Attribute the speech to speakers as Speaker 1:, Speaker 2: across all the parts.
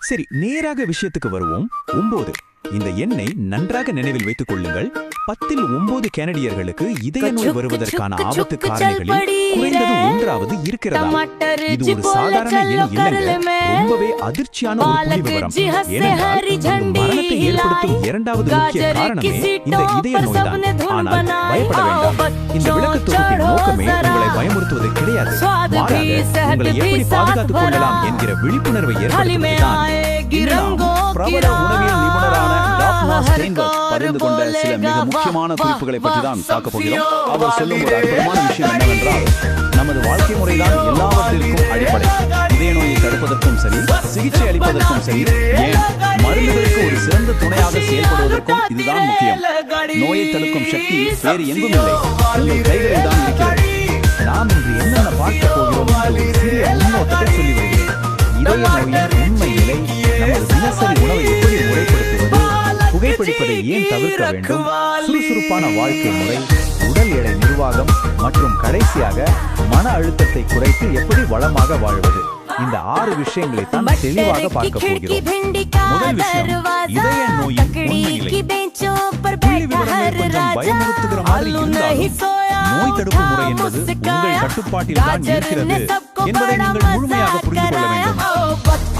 Speaker 1: சரி, நேராக விஷயத்துக்கு வருவோம். 9. இந்த எண்ணை நன்றாக நினைவில் வைத்துக் கொள்ளுங்கள். 10 இல் 9 கனடியர்களுக்கு இதய நோய் வருவதற்கான ஆபத்து காரணிகளில் குறைந்தது ஒன்றாவது இருக்கிறதா? இது ஒரு சாதாரண எண் இல்லைங்க, ரொம்பவே அதிர்ச்சியான ஒரு புள்ளி விவரம். ஏனென்றால் மரணத்தை ஏற்படுத்தும் இரண்டாவது முக்கிய காரணமே இந்த இதய நோய்தான். ஆனால் பயப்பட வேண்டாம். இந்த விளக்கத்தொகுப்பின் நோக்கமே உங்களை பயமுறுத்துவது கிடையாது. மாறாக உங்களை எப்படி பாதுகாத்துக் கொள்ளலாம் என்கிற விழிப்புணர்வை ஏற்படுத்துவதுதான்.
Speaker 2: பிரபல உணவியல் நிபுணரான டாக்டர் ஸ்டெயின்பர்க் பகிர்ந்து கொண்ட சில மிக முக்கியமான குறிப்புகளை பற்றி தான் பார்க்க போகிறோம். அவர் சொல்லும் ஒரு அற்புதமான விஷயம் என்னவென்றால், நமது வாழ்க்கை முறைதான் எல்லாவற்றிற்கும் அடிப்படை. இதய நோயை தடுப்பதற்கும் சரி, சிகிச்சை அளிப்பதற்கும் சரி, ஏன் மருந்துகளுக்கு ஒரு சிறந்த துணையாக செயல்படுவதற்கும் இதுதான் முக்கியம். நோயை தடுக்கும் சக்தி வேறு எங்கும் இல்லை, உங்கள் கைகளில் தான் இருக்கிறது. நாம் இன்று என்னென்ன பார்க்க போகிறோம் என்று ஒரு சிறிய முன்னோட்டத்தை சொல்லி வருகிறேன். இதய நோயின் உண்மை நிலை, நமது தினசரி உணவை எப்படி முறைப்படுத்துவது, புகைப்பிடிப்பதை ஏன் தவிர்க்க வேண்டும், சுறுசுறுப்பான வாழ்க்கை முறை, உடல் எடை நிர்வாகம் மற்றும் கடைசியாக மன அழுத்தத்தை குறைத்து எப்படி வளமாக வாழ்வது, இந்த 6 விஷயங்களை தான் தெளிவாக பார்க்க போகிறோம். முதல் விஷயம், இதய நோயின் உண்மை நிலை. புள்ளி விவரங்கள் கொஞ்சம் பயமுறுத்துகிற மாதிரி இருந்தாலும் நோய் தடுப்பு முறை என்பது உங்கள் கட்டுப்பாட்டில் தான் இருக்கிறது என்பதை நீங்கள் முழுமையாக புரிந்து கொள்ள வேண்டும்.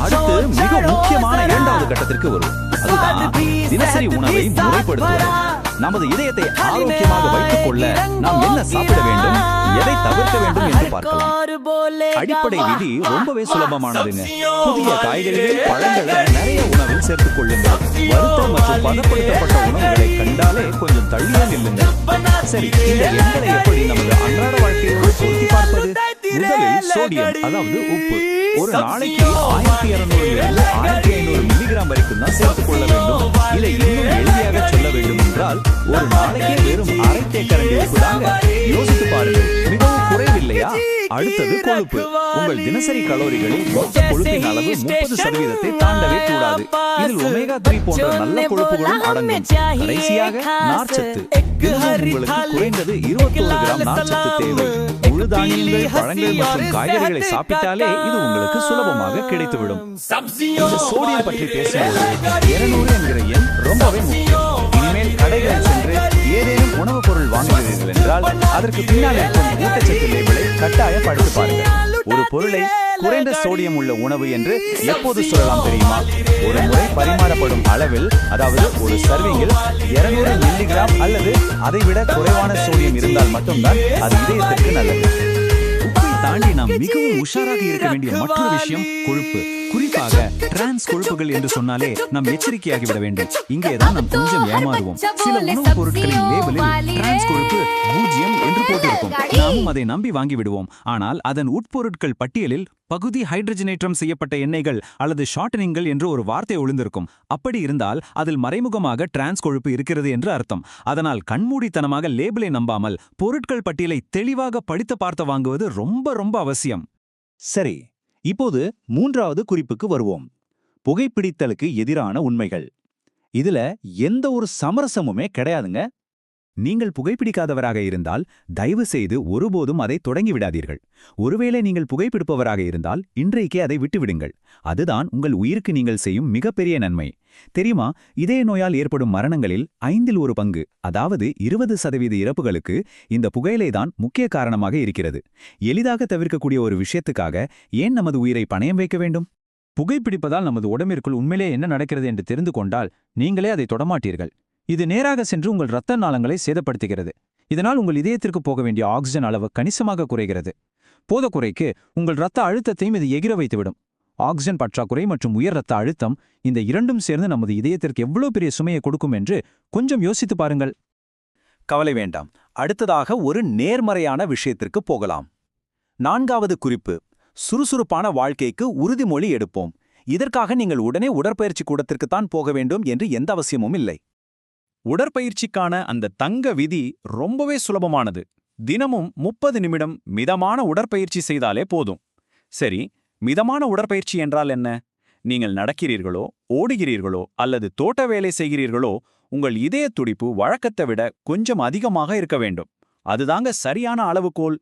Speaker 2: அடுத்து மிக முக்கியமான 2வது கட்டத்திற்கு வரும். அதுதான் தினசரி உணவை முறைப்படுத்துவது. நமது இதயத்தை ஆரோக்கியமாக வைத்துக் கொள்ள நாம் என்ன சாப்பிட வேண்டும், எதை தவிர்க்க வேண்டும் என்று பார்க்கலாம். அடிப்படை விதி ரொம்பவே சுலபமானதுங்க. புதிய காய்கறிகள், பழங்களை நிறைய உணவில் சேர்த்துக் கொள்ளுங்கள். வறுத்த மற்றும் பதப்படுத்தப்பட்ட உணவுகளை கண்டாலே கொஞ்சம் தள்ளியே நில்லுங்கள். சரி, இந்த எண்களை எப்படி நமது அன்றாட வாழ்க்கையோடு பொருத்தி பார்ப்பது? முதலில் சோடியம், அதாவது உப்பு. ஒரு நாளைக்கு 1200 1500 மில்லிகிராம் வரைக்கும் தான் சேர்த்துக் கொள்ள வேண்டும். இதை இன்னும் எளிமையாக சொல்ல வேண்டும் என்றால், ஒரு நாளைக்கே வெறும் அரை தேக்கரண்டி உப்பு தாங்க. யோசித்து பாருங்கள், மிகவும் குறைவில்லையா? அடுத்தது கொழுப்பு. உங்கள் தினசரி கலோரிகளில் மொத்த கொழுப்பின் அளவு 30% தாண்டவே கூடாது. இதில் ஒமேகா 3 போன்ற நல்ல கொழுப்புகளும் அடங்கும். கடைசியாக நார்ச்சத்து. தினமும் உங்களுக்கு குறைந்தது 21 கிராம் நார்ச்சத்து தேவை. முழு தானியங்கள், பழங்கள் மற்றும் காய்கறிகளை சாப்பிட்டாலே இது உங்களுக்கு சுலபமாக கிடைத்துவிடும். இந்த சோடியம் பற்றி பேசும்போது 200 என்கிற எண் ரொம்பவே முக்கியம். இனிமேல் கடைகளில் சென்று ஏதேனும் உணவுப் பொருள் வாங்குகிறீர்கள் என்றால் அதற்கு பின்னால் இருக்கும் ஊட்டச்சத்து லேபிளை கட்டாயம் படித்து பாருங்கள். ஒரு பொருளை குறைந்த சோடியம் உள்ள உணவு என்று எப்போது சொல்லலாம் தெரியுமா? ஒரு முறை பரிமாறப்படும் அளவில், அதாவது ஒரு சர்விங்கில் 200 மில்லிகிராம் அல்லது அதைவிட குறைவான சோடியம் இருந்தால் மட்டும்தான் அது இதயத்திற்கு நல்லது. உப்பை தாண்டி நாம் மிகவும் உஷாராக இருக்க வேண்டிய மற்றொரு விஷயம் கொழுப்பு. குறிப்பாக டிரான்ஸ் கொழுப்புகள் என்று சொன்னாலே நாம் எச்சரிக்கையாகிவிட வேண்டும். இங்கேதான் நாம் கொஞ்சம் ஏமாறுவோம். சில உணவுப் பொருட்களின் லேபிளில் டிரான்ஸ் கொழுப்பு 0 என்று போட்டிருக்கும். நாமும் அதை நம்பி வாங்கி விடுவோம். ஆனால் அதன் உட்பொருட்கள் பட்டியலில் பகுதி ஹைட்ரஜனேற்றம் செய்யப்பட்ட எண்ணெய்கள் அல்லது ஷார்டனிங்கள் என்று ஒரு வார்த்தை ஒளிந்திருக்கும். அப்படி இருந்தால் அதில் மறைமுகமாக டிரான்ஸ் கொழுப்பு இருக்கிறது என்று அர்த்தம். அதனால் கண்மூடித்தனமாக லேபிளை நம்பாமல் பொருட்கள் பட்டியலை தெளிவாக படித்து பார்த்து வாங்குவது ரொம்ப அவசியம். சரி, இப்போது 3வது குறிப்புக்கு வருவோம். புகைப்பிடித்தலுக்கு எதிரான உண்மைகள். இதுல எந்த ஒரு சமரசமுமே கிடையாதுங்க.
Speaker 1: நீங்கள் புகைப்பிடிக்காதவராக இருந்தால் தயவு செய்து ஒருபோதும் அதை தொடங்கி விடாதீர்கள். ஒருவேளை நீங்கள் புகைப்பிடிப்பவராக இருந்தால் இன்றைக்கே அதை விட்டுவிடுங்கள். அதுதான் உங்கள் உயிருக்கு நீங்கள் செய்யும் மிகப்பெரிய நன்மை. தெரியுமா, இதய நோயால் ஏற்படும் மரணங்களில் 5 1 பங்கு, அதாவது 20% இறப்புகளுக்கு இந்த புகையிலைதான் முக்கிய காரணமாக இருக்கிறது. எளிதாக தவிர்க்கக்கூடிய ஒரு விஷயத்துக்காக ஏன் நமது உயிரை பணயம் வைக்க வேண்டும்?
Speaker 3: புகைப்பிடிப்பதால் நமது உடம்பிற்குள் உண்மையிலே என்ன நடக்கிறது என்று தெரிந்து கொண்டால் நீங்களே அதை தொடமாட்டீர்கள். இது நேராக சென்று உங்கள் இரத்த நாளங்களை சேதப்படுத்துகிறது. இதனால் உங்கள் இதயத்திற்கு போக வேண்டிய ஆக்சிஜன் அளவு கணிசமாக குறைகிறது. போதக்குறைக்கு உங்கள் இரத்த அழுத்தத்தையும் இது எகிர வைத்துவிடும். ஆக்சிஜன் பற்றாக்குறை மற்றும் உயர் இரத்த அழுத்தம், இந்த இரண்டும் சேர்ந்து நமது இதயத்திற்கு எவ்வளவு பெரிய சுமையை கொடுக்கும் என்று கொஞ்சம் யோசித்து பாருங்கள்.
Speaker 2: கவலை வேண்டாம். அடுத்ததாக ஒரு நேர்மறையான விஷயத்திற்கு போகலாம். 4வது குறிப்பு, சுறுசுறுப்பான வாழ்க்கைக்கு உறுதிமொழி எடுப்போம். இதற்காக நீங்கள் உடனே உடற்பயிற்சி கூடத்திற்குத்தான் போக வேண்டும் என்று எந்த அவசியமும் இல்லை. உடற்பயிற்சிக்கான அந்த தங்க விதி ரொம்பவே சுலபமானது. தினமும் 30 நிமிடம் மிதமான உடற்பயிற்சி செய்தாலே போதும். சரி, மிதமான உடற்பயிற்சி என்றால் என்ன? நீங்கள் நடக்கிறீர்களோ, ஓடுகிறீர்களோ அல்லது தோட்ட வேலை செய்கிறீர்களோ, உங்கள் இதய துடிப்பு வழக்கத்தை விட கொஞ்சம் அதிகமாக இருக்க வேண்டும். அதுதாங்க சரியான அளவுகோல்.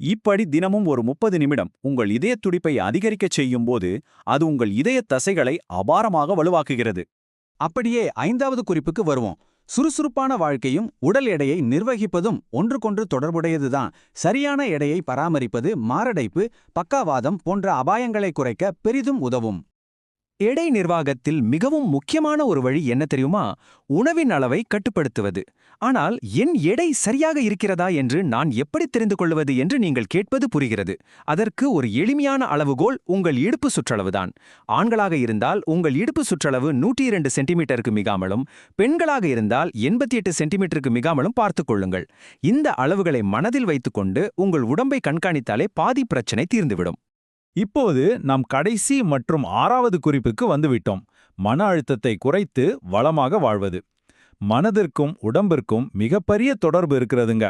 Speaker 2: இப்படி தினமும் ஒரு 30 நிமிடம் உங்கள் இதயத் துடிப்பை அதிகரிக்கச் செய்யும்போது அது உங்கள் இதயத் தசைகளை அபாரமாக வலுவாக்குகிறது.
Speaker 1: அப்படியே 5வது குறிப்புக்கு வருவோம். சுறுசுறுப்பான வாழ்க்கையும் உடல் எடையை நிர்வகிப்பதும் ஒன்றுக்கொன்று தொடர்புடையதுதான். சரியான எடையை பராமரிப்பது மாரடைப்பு, பக்கவாதம் போன்ற அபாயங்களை குறைக்க பெரிதும் உதவும். எடை நிர்வாகத்தில் மிகவும் முக்கியமான ஒரு வழி என்ன தெரியுமா? உணவின் அளவை கட்டுப்படுத்துவது. ஆனால் என் எடை சரியாக இருக்கிறதா என்று நான் எப்படி தெரிந்து கொள்வது என்று நீங்கள் கேட்பது புரிகிறது. அதற்கு ஒரு எளிமையான அளவுகோல் உங்கள் இடுப்பு சுற்றளவுதான். ஆண்களாக இருந்தால் உங்கள் இடுப்பு சுற்றளவு 102 சென்டிமீட்டருக்கு மிகாமலும், பெண்களாக இருந்தால் 88 சென்டிமீட்டருக்கு மிகாமலும் பார்த்துக் கொள்ளுங்கள். இந்த அளவுகளை மனதில் வைத்துக்கொண்டு உங்கள் உடம்பை கண்காணித்தாலே பாதி பிரச்சனை தீர்ந்துவிடும்.
Speaker 3: இப்போது நாம் கடைசி மற்றும் 6வது குறிப்புக்கு வந்துவிட்டோம். மன அழுத்தத்தை குறைத்து வளமாக வாழ்வது. மனதிற்கும் உடம்பிற்கும் மிகப்பெரிய தொடர்பு இருக்கிறதுங்க.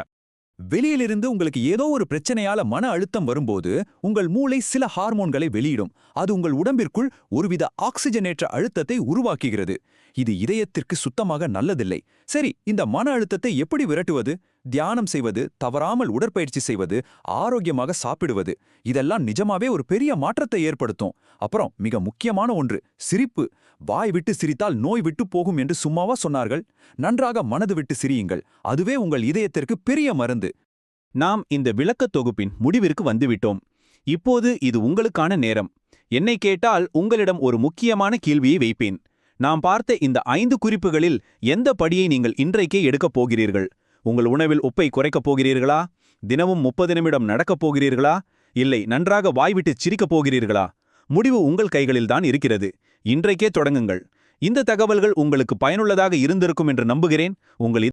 Speaker 1: வெளியிலிருந்து உங்களுக்கு ஏதோ ஒரு பிரச்சனையால மன அழுத்தம் வரும்போது உங்கள் மூளை சில ஹார்மோன்களை வெளியிடும். அது உங்கள் உடம்பிற்குள் ஒருவித ஆக்சிஜனேற்ற அழுத்தத்தை உருவாக்குகிறது. இது இதயத்திற்கு சுத்தமாக நல்லதில்லை. சரி, இந்த மன அழுத்தத்தை எப்படி விரட்டுவது? தியானம் செய்வது, தவறாமல் உடற்பயிற்சி செய்வது, ஆரோக்கியமாக சாப்பிடுவது, இதெல்லாம் நிஜமாவே ஒரு பெரிய மாற்றத்தை ஏற்படுத்தும். அப்புறம் மிக முக்கியமான ஒன்று, சிரிப்பு. வாய் விட்டு சிரித்தால் நோய் விட்டு போகும் என்று சும்மாவா சொன்னார்கள்? நன்றாக மனது விட்டு சிரியுங்கள். அதுவே உங்கள் இதயத்திற்கு பெரிய மருந்து.
Speaker 2: நாம் இந்த விளக்கத் தொகுப்பின் முடிவிற்கு வந்துவிட்டோம். இப்போது இது உங்களுக்கான நேரம். என்னை கேட்டால் உங்களிடம் ஒரு முக்கியமான கேள்வியை வைப்பேன். நாம் பார்த்த இந்த 5 குறிப்புகளில் எந்த படியை நீங்கள் இன்றைக்கே எடுக்கப் போகிறீர்கள்? உங்கள் உணவில் உப்பை குறைக்கப் போகிறீர்களா? தினமும் 30 நிமிடம் நடக்கப் போகிறீர்களா? இல்லை, நன்றாக வாய்விட்டு சிரிக்கப் போகிறீர்களா? முடிவு உங்கள் கைகளில்தான் இருக்கிறது. இன்றைக்கே தொடங்குங்கள். இந்த தகவல்கள் உங்களுக்கு பயனுள்ளதாக இருந்திருக்கும் என்று நம்புகிறேன். உங்கள்